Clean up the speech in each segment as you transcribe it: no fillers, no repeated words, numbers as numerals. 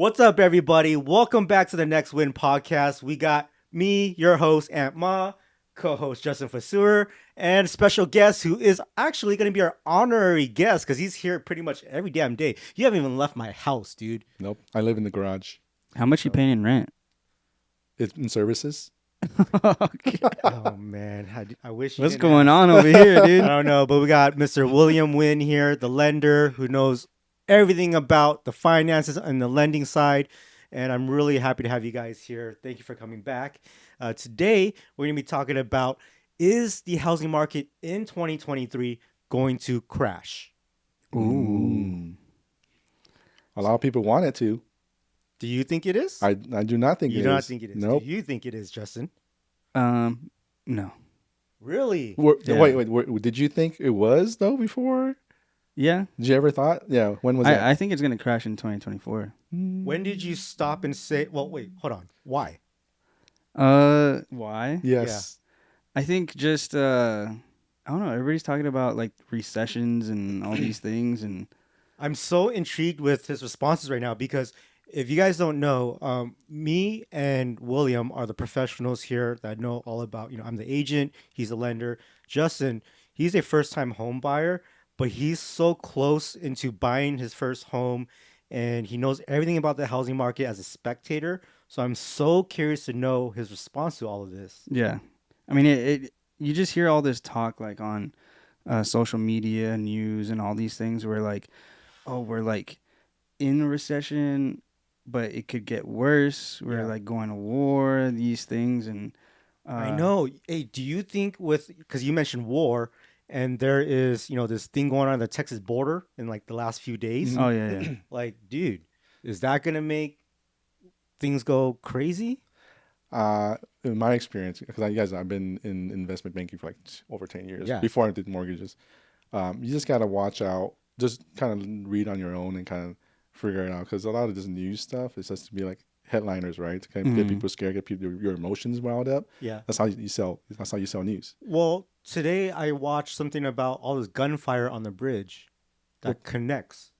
What's up, everybody? Welcome back to the Next Win podcast. We got me, your host, Aunt Ma, co-host Justin Vaseur, and special guest who is actually going to be our honorary guest because he's here pretty much every damn day. You haven't even left my house, dude. Nope. I live in the garage. How much you paying in rent? It's in services. Okay. Oh man, I wish. You What's didn't going ask. on over here, dude? I don't know, but we got Mr. William Wynn here, the lender who knows everything about the finances and the lending side. And I'm really happy to have you guys here. Thank you for coming back. Today, we're going to be talking about, is the housing market in 2023 going to crash? Ooh. A lot of people want it to. Do you think it is? I do not think you it do not is. think it is. Nope. Do you think it is, Justin? No. Really? Yeah. Wait. Did you think it was, though, before? Yeah. Did you ever thought? Yeah. When was that? I think it's gonna crash in 2024. When did you stop and say, well, wait, hold on. Why? Why? Yes. I think just I don't know. Everybody's talking about like recessions and all these things, and I'm so intrigued with his responses right now because if you guys don't know, me and William are the professionals here that know all about, I'm the agent, he's a lender. Justin, he's a first-time home buyer, but he's so close into buying his first home and he knows everything about the housing market as a spectator. So I'm so curious to know his response to all of this. yeah. I mean, it you just hear all this talk like on social media, news, and all these things where like, oh, we're like in a recession, but it could get worse. We're Yeah. like going to war, these things, and I know. Hey, do you think because you mentioned war and there is, this thing going on the Texas border in like the last few days, Oh yeah. like, dude, is that going to make things go crazy? In my experience, because I've been in investment banking for like over 10 years. Yeah. Before I did mortgages. You just got to watch out. Just kind of read on your own and kind of figure it out. Because a lot of this news stuff is just to be like headliners, right? To kind of get people scared, get people your emotions riled up. Yeah. That's how you sell. That's how you sell news. Well, today I watched something about all this gunfire on the bridge that connects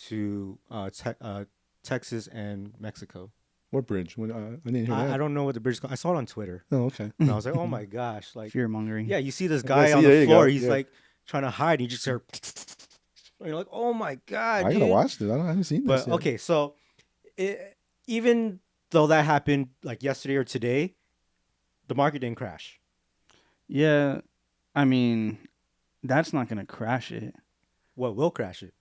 to Texas and Mexico. What bridge? I didn't hear that. I don't know what the bridge is called. I saw it on Twitter. Oh, okay. And I was like, oh my gosh. Like, Fear mongering. yeah, you see this guy see, on there the you floor. go. He's Yeah. like trying to hide. And you just hear, and you're like, oh my God. I gotta dude. watch this. I haven't seen this But yet. okay, so even though that happened like yesterday or today, the market didn't crash. Yeah, I mean, that's not gonna crash it. What will crash it?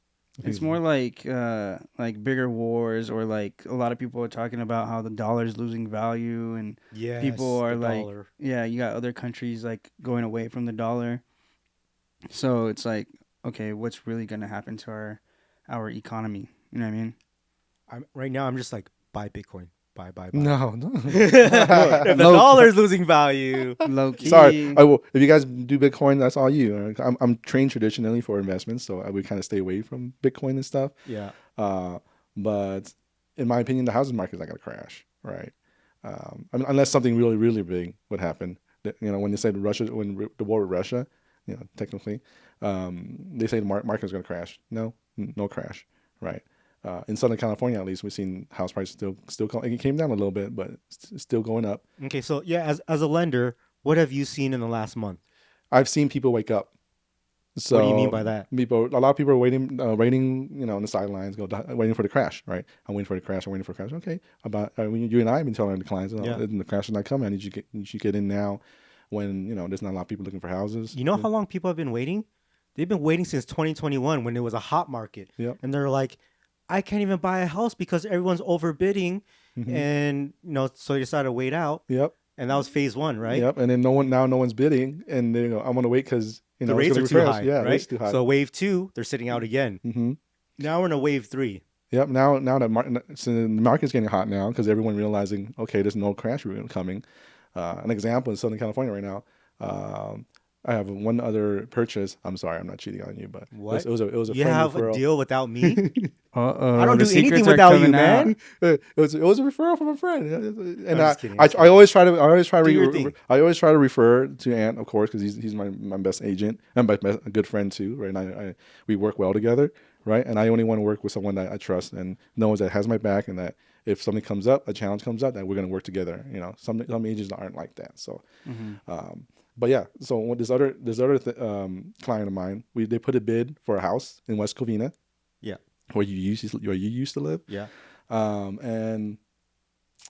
It's more like bigger wars, or like a lot of people are talking about how the dollar's losing value, and Yes, people are the like, dollar. yeah, you got other countries like going away from the dollar. So it's like, okay, what's really gonna happen to our economy? You know what I mean? Right now, I'm just like, buy Bitcoin. Buy. No. If the dollar's losing value. Low key. Sorry. I will. If you guys do Bitcoin, that's all you. I'm trained traditionally for investments, so I would kind of stay away from Bitcoin and stuff. Yeah. But in my opinion, the housing market is not going to crash, right? I mean, unless something really, really big would happen. When they said the war with Russia, technically, they say the market is going to crash. No crash, right? In Southern California, at least, we've seen house prices still it came down a little bit, but it's still going up. Okay, so yeah, as a lender, what have you seen in the last month? I've seen people wake up. So What do you mean by that? A lot of people are waiting, on the sidelines, waiting for the crash, right? I'm waiting for the crash. Okay, you and I have been telling the clients, the crash is not coming. I need you to get in now, when there's not a lot of people looking for houses. You know how long people have been waiting? They've been waiting since 2021 when it was a hot market. Yep. And they're like, I can't even buy a house because everyone's overbidding, and so they decided to wait out. Yep. And that was phase one, right? Yep. And then no one's bidding, and they go, I'm gonna wait because The rates are too high, Yeah, right? rates too high. So wave 2, they're sitting out again. Mm-hmm. Now we're in a wave 3. Yep. Now so the market's getting hot now because everyone realizing, okay, there's no crash coming. An example in Southern California right now. I have one other purchase. I'm sorry, I'm not cheating on you, but What? it was a You friend have referral. a deal without me? Uh-oh, I don't the do anything secrets are without you, coming man. out. It was a referral from a friend, and just kidding, I always try to Do your thing. I always try to refer to Ant, of course, because he's my best agent and my good friend too. Right now, we work well together. right? And I only want to work with someone that I trust and knows that has my back, and that if something comes up, a challenge comes up, that we're going to work together. Some agents aren't like that. So, Mm-hmm. but yeah. So this other client of mine, they put a bid for a house in West Covina, Yeah. where you used to live, Yeah. and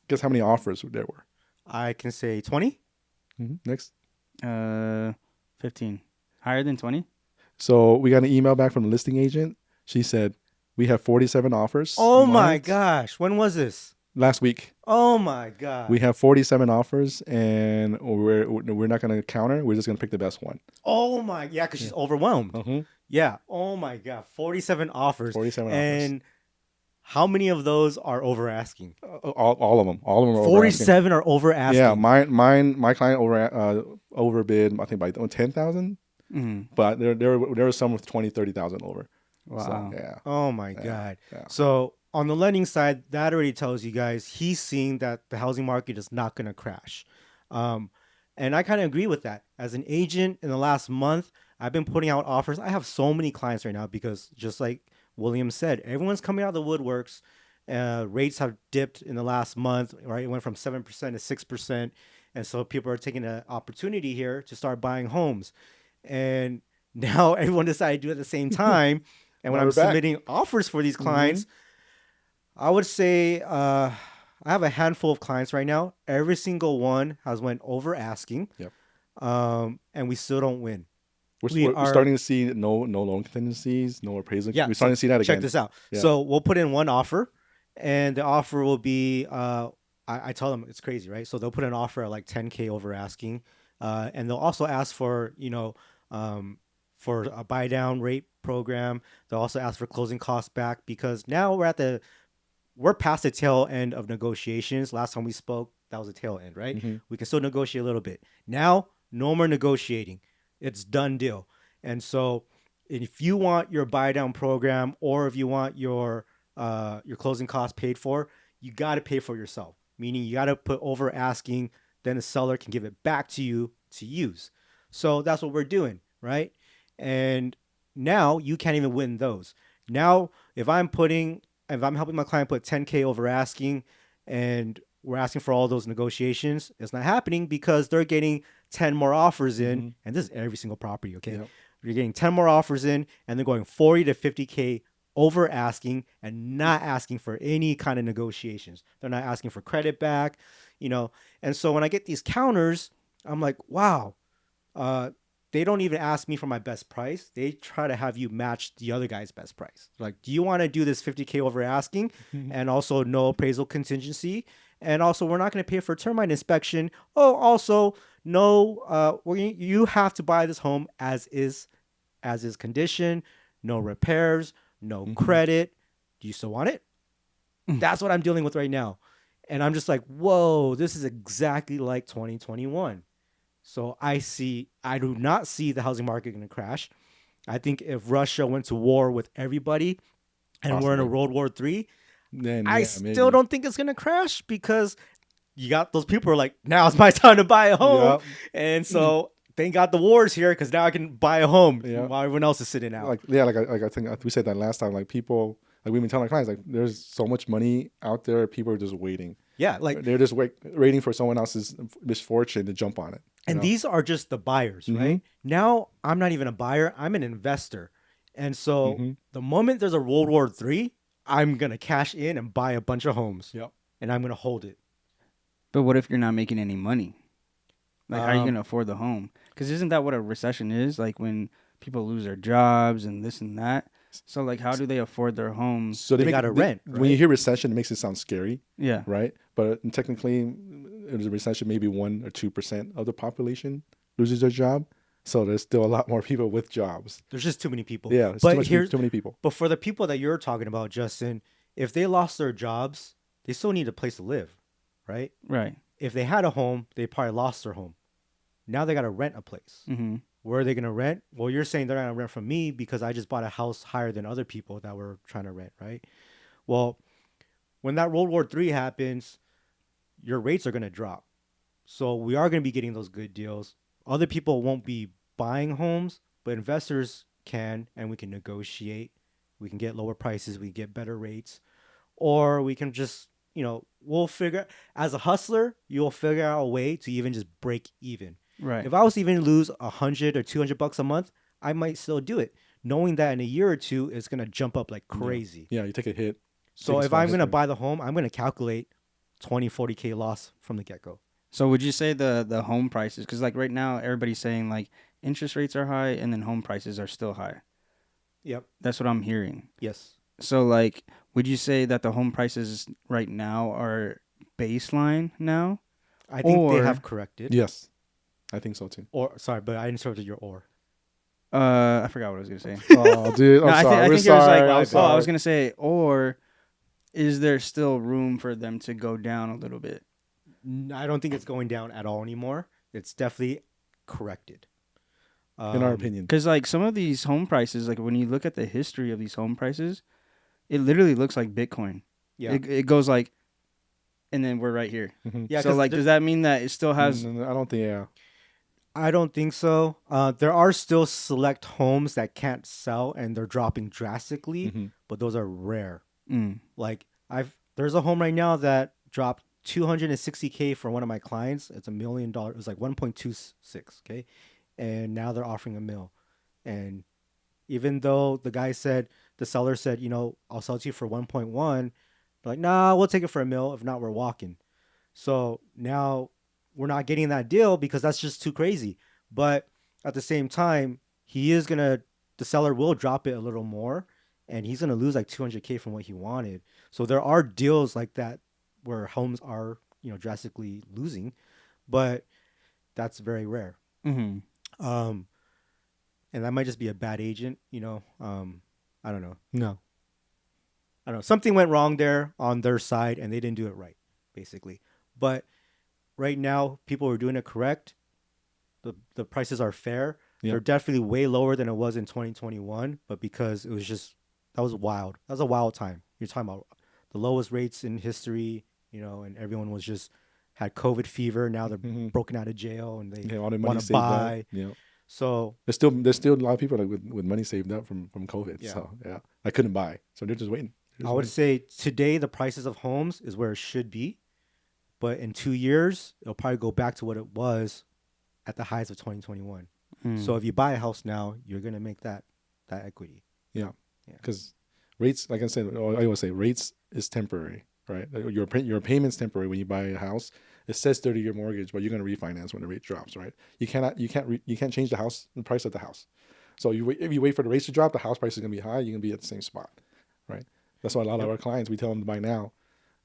guess how many offers there were? I can say 20. Next. 15. Higher than 20? So we got an email back from the listing agent. She said we have 47 offers. Oh my marked gosh. When was this? last week. Oh my We god. have 47 offers, and we're not going to counter. We're just going to pick the best one. Oh my, yeah, because she's overwhelmed. Mm-hmm. Yeah. Oh my god. 47 offers. 47 offers. And how many of those are over asking? All of them. All of them are over asking. 47 are over asking. Yeah, my client overbid, I think, by 10,000, Mm-hmm. but there were some with 20, 30,000 over. Wow. So, yeah. Oh my god. Yeah. So on the lending side, that already tells you guys he's seeing that the housing market is not going to crash. And I kind of agree with that. As an agent in the last month, I've been putting out offers. I have so many clients right now because just like William said, everyone's coming out of the woodworks. Rates have dipped in the last month, right? It went from 7% to 6%. And so people are taking an opportunity here to start buying homes. And now everyone decided to do it at the same time. And when Now I'm we're back. submitting offers for these clients, I would say I have a handful of clients right now. Every single one has went over asking. Yep. And we still don't win. We're starting to see no loan contingencies, no appraisal. Yeah, We're starting to see that again. Check this out. Yeah. So we'll put in one offer, and the offer will be I tell them it's crazy, right? So they'll put an offer at like 10K over asking, and they'll also ask for for a buy down rate program. They'll also ask for closing costs back because now we're past the tail end of negotiations. Last time we spoke, that was a tail end, right? Mm-hmm. We can still negotiate a little bit. Now, no more negotiating. It's done deal. And so if you want your buy down program or if you want your closing costs paid for, you got to pay for yourself. Meaning you got to put over asking, then the seller can give it back to you to use. So that's what we're doing, right? And now you can't even win those. Now, if I'm helping my client put 10K over asking and we're asking for all those negotiations, it's not happening because they're getting 10 more offers in, and this is every single property, okay? Yep. You're getting 10 more offers in, and they're going 40 to 50K over asking and not asking for any kind of negotiations. They're not asking for credit back, And so when I get these counters, I'm like, wow, they don't even ask me for my best price. They try to have you match the other guy's best price. Like, do you want to do this 50K over asking and also no appraisal contingency? And also, we're not going to pay for a termite inspection. Oh, also, no, you have to buy this home as is condition, no repairs, no credit. Do you still want it? That's what I'm dealing with right now. And I'm just like, whoa, this is exactly like 2021. So I do not see the housing market going to crash. I think if Russia went to war with everybody and we're in a Possibly. World War III, Then, I yeah, still maybe. don't think it's going to crash because you got those people who are like, now's my time to buy a home. Yep. And so thank God the war's here because now I can buy a home Yeah. while everyone else is sitting out. I think we said that last time. Like people, like we've been telling our clients, like there's so much money out there. People are just waiting. Yeah, like, They're just waiting for someone else's misfortune to jump on it. and these are just the buyers, right? Now I'm not even a buyer, I'm an investor. And so the moment there's a World War III, I'm going to cash in and buy a bunch of homes. Yep. And I'm going to hold it. But what if you're not making any money? Like, how are you Um, going to afford the home? Because isn't that what a recession is? Like, when people lose their jobs and this and that. So, like, how do they afford their homes? So They gotta rent, When right? you hear recession, it makes it sound scary, Yeah. right? But technically, there's a recession, maybe 1 or 2% of the population loses their job. So there's still a lot more people with jobs. There's just too many people. Yeah, it's but too many people. But for the people that you're talking about, Justin, if they lost their jobs, they still need a place to live, right? Right. If they had a home, they probably lost their home. Now they got to rent a place. Mm-hmm. Where are they going to rent? Well, you're saying they're going to rent from me because I just bought a house higher than other people that were trying to rent, right? Well, when that World War III happens, your rates are going to drop. So we are going to be getting those good deals. Other people won't be buying homes, but investors can, and we can negotiate we can get lower prices, we get better rates, or we can just, we'll figure, as a hustler, you'll figure out a way to even just break even. Right. If I was to even lose $100 or $200 a month, I might still do it, knowing that in a year or two it's gonna jump up like crazy. Yeah, you take a hit. So Take a if I'm small gonna hit. buy the home, I'm gonna calculate 20, 40K loss from the get go. So would you say the home prices, because like right now everybody's saying like interest rates are high and then home prices are still high. Yep. That's what I'm hearing. Yes. So like, would you say that the home prices right now are baseline now? I think they Or- have corrected. Yes, I think so too. Or sorry, but I interrupted your or. I forgot what I was gonna say. Oh, dude, I'm No, sorry. I We're think it was sorry. like, I'm I sorry. was gonna say, or is there still room for them to go down a little bit? I don't think it's going down at all anymore. It's definitely corrected. in our opinion. Because like some of these home prices, like when you look at the history of these home prices, it literally looks like Bitcoin. Yeah. It goes like, and then we're right here. Mhm. Yeah. So 'Cause like, there- does that mean that it still has? No, I don't think. Yeah, I don't think so. There are still select homes that can't sell and they're dropping drastically, Mhm. but those are rare. Mm, Like there's a home right now that dropped 260K for one of my clients. It's $1 million. It was like 1.26K, and now they're offering $1 million. And even though the seller said, I'll sell it to you for 1.1, they're like, nah, we'll take it for $1 million. If not, we're walking. So now we're not getting that deal because that's just too crazy. But at the same time, the seller will drop it a little more, and he's gonna lose like 200K from what he wanted. So there are deals like that where homes are, drastically losing, but that's very rare. hmm And that might just be a bad agent, I don't know. no. I don't know. Something went wrong there on their side and they didn't do it right, basically. But right now, people are doing it correct. The prices are fair. Yeah. They're definitely way lower than it was in 2021, but because that was wild. That was a wild time. You're talking about the lowest rates in history, and everyone was just had COVID fever. Now they're Mhm. broken out of jail and they Yeah, all the money want to saved up. buy. Yeah, So there's still a lot of people like with money saved up from COVID. Yeah. So yeah, I couldn't buy, so they're just waiting. They're just I would waiting. say today the prices of homes is where it should be, but in 2 years it'll probably go back to what it was at the highs of 2021. Mm. So if you buy a house now, you're gonna make that equity. Because rates, like I said, I always say rates is temporary, right? Your payment's temporary when you buy a house. It says 30-year mortgage, but you're going to refinance when the rate drops, right? You can't change the price of the house. So if you wait for the rates to drop, the house price is going to be high. You're going to be at the same spot, right? That's why a lot of our clients, we tell them to buy now,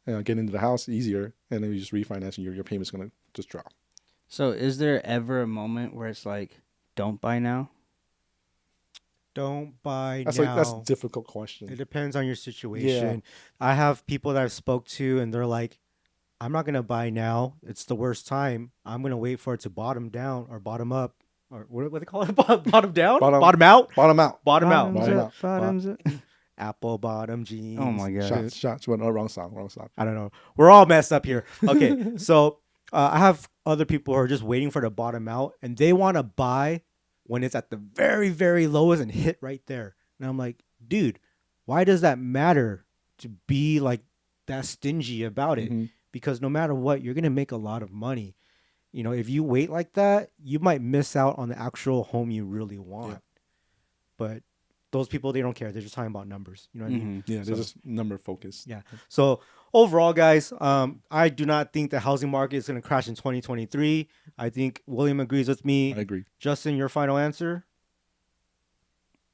get into the house easier, and then you just refinance, and your payment's going to just drop. So is there ever a moment where it's like, don't buy now? Don't buy That's now. that's a difficult question. It depends on your situation. I have people that I've spoke to and they're like, I'm not gonna buy now. It's the worst time. I'm gonna wait for it to bottom down or bottom up, or what do they call it? Bottom down? Bottom out? Bottom out. Bottom out. Bottom out. Bottoms up. Apple bottom jeans. Oh my god. Shots. Went, wrong song. I don't know. We're all messed up here. Okay, so I have other people who are just waiting for the bottom out, and they want to buy when it's at the very, very lowest and hit right there. And I'm like, dude, why does that matter to be like that stingy about it? Mhm. Because no matter what, you're gonna make a lot of money. If you wait like that, you might miss out on the actual home you really want. Yeah. But those people, they don't care. They're just talking about numbers. You know what I mean? Mhm. Yeah, they're So- just number focused. Yeah. So overall, guys, I do not think the housing market is going to crash in 2023. I think William agrees with me. I agree. Justin, your final answer?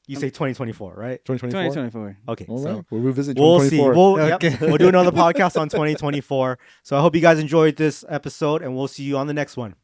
You say 2024, right? 2024. 2024. Okay. All So right. We'll revisit we'll see. 2024. Okay. We'll do another podcast on 2024. So I hope you guys enjoyed this episode, and we'll see you on the next one.